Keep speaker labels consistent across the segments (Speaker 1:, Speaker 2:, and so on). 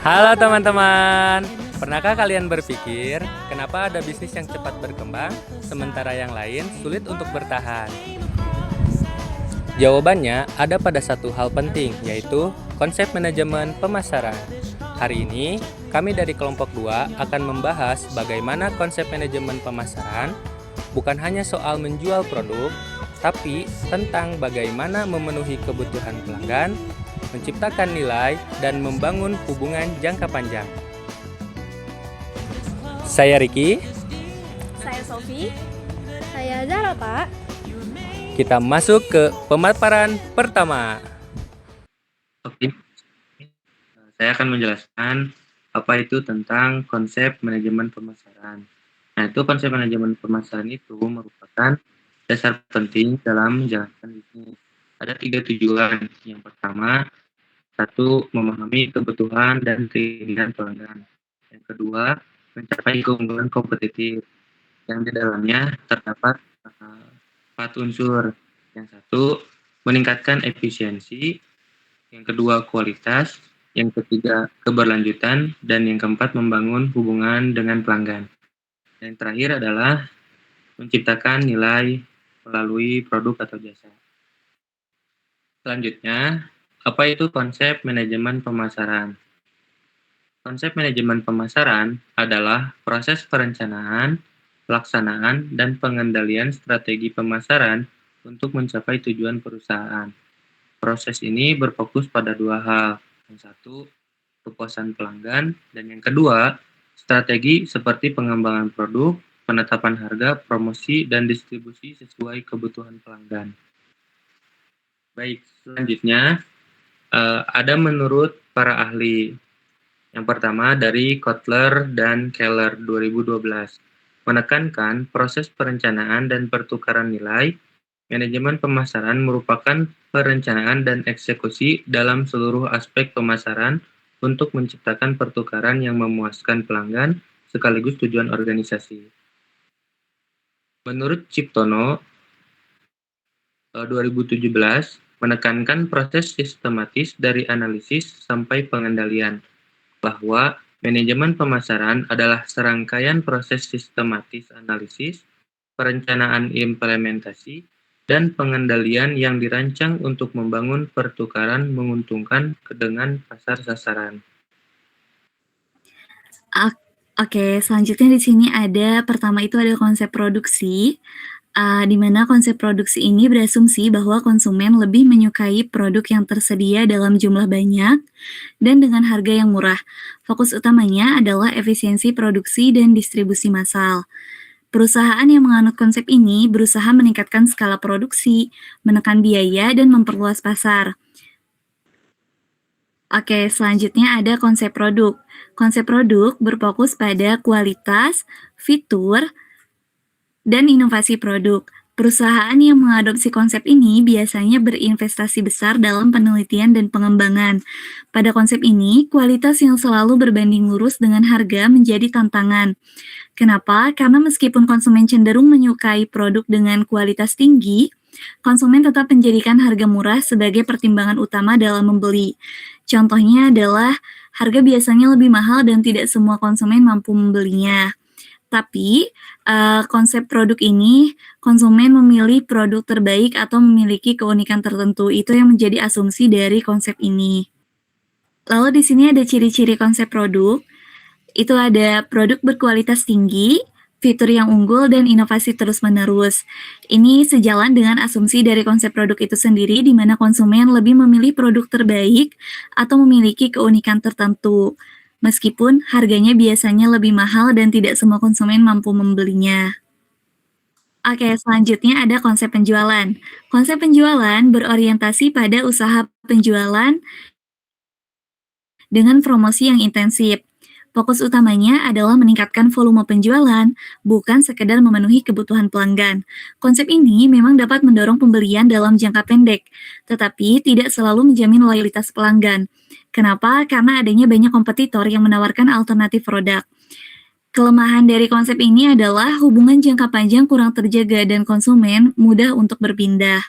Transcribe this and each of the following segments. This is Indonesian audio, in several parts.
Speaker 1: Halo teman-teman, pernahkah kalian berpikir kenapa ada bisnis yang cepat berkembang sementara yang lain sulit untuk bertahan? Jawabannya ada pada satu hal penting, yaitu konsep manajemen pemasaran. Hari ini, kami dari kelompok 2 akan membahas bagaimana konsep manajemen pemasaran bukan hanya soal menjual produk, tapi tentang bagaimana memenuhi kebutuhan pelanggan, menciptakan nilai, dan membangun hubungan jangka panjang. Saya Riki,
Speaker 2: Saya Sofi. Saya Zara, Pak.
Speaker 1: kita masuk ke pemaparan pertama.
Speaker 3: Oke, saya akan menjelaskan apa itu tentang konsep manajemen pemasaran. Nah, itu konsep manajemen pemasaran itu merupakan dasar penting dalam menjalankan bisnis. Ada 3 tujuan. Yang pertama, satu, memahami kebutuhan dan keinginan pelanggan. Yang kedua, mencapai keunggulan kompetitif. Yang di dalamnya terdapat 4 unsur. Yang satu, meningkatkan efisiensi. Yang kedua, kualitas. Yang ketiga, keberlanjutan. Dan yang keempat, membangun hubungan dengan pelanggan. Yang terakhir adalah menciptakan nilai melalui produk atau jasa. Selanjutnya, apa itu konsep manajemen pemasaran? Konsep manajemen pemasaran adalah proses perencanaan, pelaksanaan, dan pengendalian strategi pemasaran untuk mencapai tujuan perusahaan. Proses ini berfokus pada 2 hal. Yang satu, kepuasan pelanggan, dan yang kedua, strategi seperti pengembangan produk, penetapan harga, promosi, dan distribusi sesuai kebutuhan pelanggan. Baik, selanjutnya ada menurut para ahli. Yang pertama dari Kotler dan Keller 2012, menekankan proses perencanaan dan pertukaran nilai. Manajemen pemasaran merupakan perencanaan dan eksekusi dalam seluruh aspek pemasaran untuk menciptakan pertukaran yang memuaskan pelanggan sekaligus tujuan organisasi. Menurut Ciptono 2017, menekankan proses sistematis dari analisis sampai pengendalian, bahwa manajemen pemasaran adalah serangkaian proses sistematis analisis, perencanaan implementasi, dan pengendalian yang dirancang untuk membangun pertukaran menguntungkan dengan pasar sasaran.
Speaker 2: Oke, selanjutnya di sini pertama itu ada konsep produksi, di mana konsep produksi ini berasumsi bahwa konsumen lebih menyukai produk yang tersedia dalam jumlah banyak dan dengan harga yang murah. Fokus utamanya adalah efisiensi produksi dan distribusi massal. Perusahaan yang menganut konsep ini berusaha meningkatkan skala produksi, menekan biaya, dan memperluas pasar. Oke, selanjutnya ada konsep produk. Konsep produk berfokus pada kualitas, fitur, dan inovasi produk. Perusahaan yang mengadopsi konsep ini biasanya berinvestasi besar dalam penelitian dan pengembangan. Pada konsep ini, kualitas yang selalu berbanding lurus dengan harga menjadi tantangan. Kenapa? Karena meskipun konsumen cenderung menyukai produk dengan kualitas tinggi, konsumen tetap menjadikan harga murah sebagai pertimbangan utama dalam membeli. Contohnya adalah harga biasanya lebih mahal dan tidak semua konsumen mampu membelinya. Tapi konsep produk ini, konsumen memilih produk terbaik atau memiliki keunikan tertentu. Itu yang menjadi asumsi dari konsep ini. Lalu di sini ada ciri-ciri konsep produk. Itu ada produk berkualitas tinggi, fitur yang unggul, dan inovasi terus-menerus. Ini sejalan dengan asumsi dari konsep produk itu sendiri, di mana konsumen lebih memilih produk terbaik atau memiliki keunikan tertentu, meskipun harganya biasanya lebih mahal dan tidak semua konsumen mampu membelinya. Oke, selanjutnya ada konsep penjualan. Konsep penjualan berorientasi pada usaha penjualan dengan promosi yang intensif. Fokus utamanya adalah meningkatkan volume penjualan, bukan sekedar memenuhi kebutuhan pelanggan. Konsep ini memang dapat mendorong pembelian dalam jangka pendek, tetapi tidak selalu menjamin loyalitas pelanggan. Kenapa? Karena adanya banyak kompetitor yang menawarkan alternatif produk. Kelemahan dari konsep ini adalah hubungan jangka panjang kurang terjaga dan konsumen mudah untuk berpindah.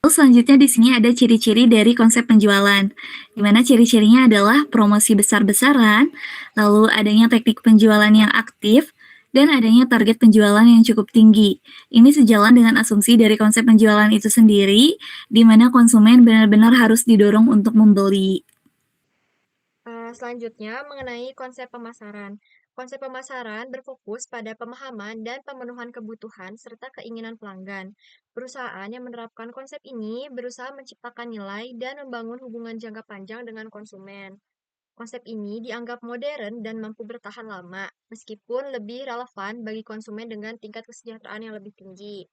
Speaker 2: Selanjutnya di sini ada ciri-ciri dari konsep penjualan, di mana ciri-cirinya adalah promosi besar-besaran, lalu adanya teknik penjualan yang aktif, dan adanya target penjualan yang cukup tinggi. Ini sejalan dengan asumsi dari konsep penjualan itu sendiri, di mana konsumen benar-benar harus didorong untuk membeli.
Speaker 4: Selanjutnya, mengenai konsep pemasaran. Konsep pemasaran berfokus pada pemahaman dan pemenuhan kebutuhan serta keinginan pelanggan. Perusahaan yang menerapkan konsep ini berusaha menciptakan nilai dan membangun hubungan jangka panjang dengan konsumen. Konsep ini dianggap modern dan mampu bertahan lama, meskipun lebih relevan bagi konsumen dengan tingkat kesejahteraan yang lebih tinggi.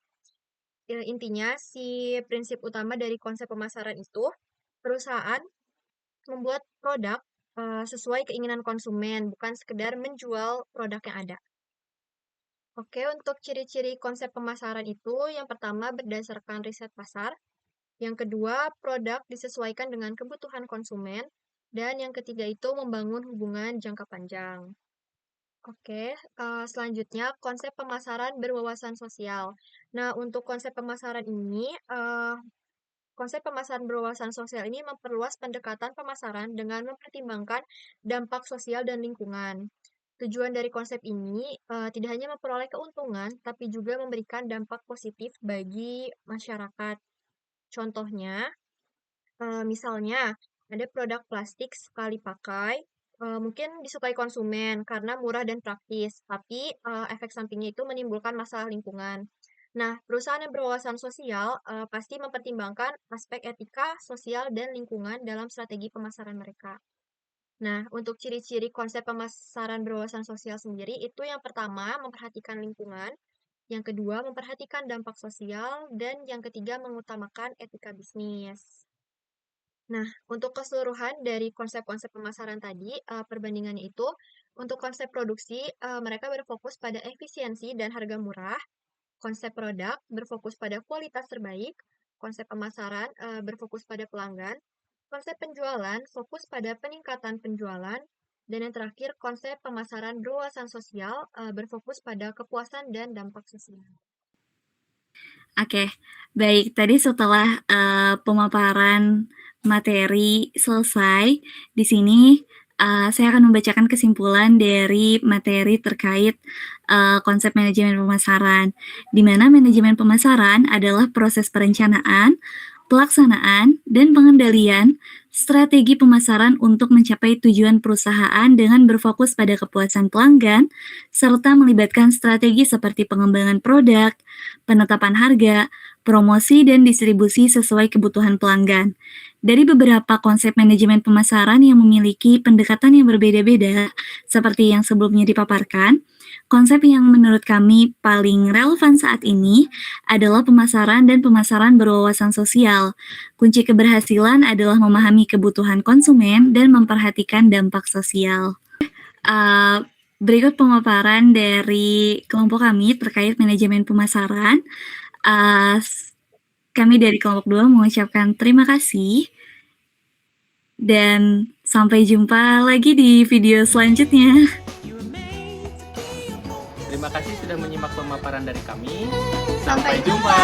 Speaker 4: Intinya, si prinsip utama dari konsep pemasaran itu, perusahaan membuat produk sesuai keinginan konsumen, bukan sekedar menjual produk yang ada. Oke, untuk ciri-ciri konsep pemasaran itu, yang pertama berdasarkan riset pasar, yang kedua produk disesuaikan dengan kebutuhan konsumen, dan yang ketiga itu membangun hubungan jangka panjang. Oke, selanjutnya konsep pemasaran berwawasan sosial. Nah, untuk konsep pemasaran ini, konsep pemasaran berwawasan sosial ini memperluas pendekatan pemasaran dengan mempertimbangkan dampak sosial dan lingkungan. Tujuan dari konsep ini tidak hanya memperoleh keuntungan, tapi juga memberikan dampak positif bagi masyarakat. Contohnya, misalnya ada produk plastik sekali pakai, mungkin disukai konsumen karena murah dan praktis, tapi efek sampingnya itu menimbulkan masalah lingkungan. Nah, perusahaan yang berwawasan sosial pasti mempertimbangkan aspek etika, sosial, dan lingkungan dalam strategi pemasaran mereka. Nah, untuk ciri-ciri konsep pemasaran berwawasan sosial sendiri, itu yang pertama memperhatikan lingkungan, yang kedua memperhatikan dampak sosial, dan yang ketiga mengutamakan etika bisnis. Nah, untuk keseluruhan dari konsep-konsep pemasaran tadi, perbandingannya itu, untuk konsep produksi, mereka berfokus pada efisiensi dan harga murah. Konsep produk berfokus pada kualitas terbaik, konsep pemasaran berfokus pada pelanggan, konsep penjualan fokus pada peningkatan penjualan, dan yang terakhir konsep pemasaran berwawasan sosial berfokus pada kepuasan dan dampak sosial.
Speaker 2: Oke, baik. Tadi setelah pemaparan materi selesai, di sini saya akan membacakan kesimpulan dari materi terkait konsep manajemen pemasaran, di mana manajemen pemasaran adalah proses perencanaan, pelaksanaan, dan pengendalian strategi pemasaran untuk mencapai tujuan perusahaan dengan berfokus pada kepuasan pelanggan, serta melibatkan strategi seperti pengembangan produk, penetapan harga, promosi, dan distribusi sesuai kebutuhan pelanggan. Dari beberapa konsep manajemen pemasaran yang memiliki pendekatan yang berbeda-beda, seperti yang sebelumnya dipaparkan, konsep yang menurut kami paling relevan saat ini adalah pemasaran dan pemasaran berwawasan sosial. Kunci keberhasilan adalah memahami kebutuhan konsumen dan memperhatikan dampak sosial. Berikut pemaparan dari kelompok kami terkait manajemen pemasaran. Kami dari kelompok 2 mengucapkan terima kasih dan sampai jumpa lagi di video selanjutnya.
Speaker 1: Terima kasih sudah menyimak pemaparan dari kami.
Speaker 4: Sampai jumpa.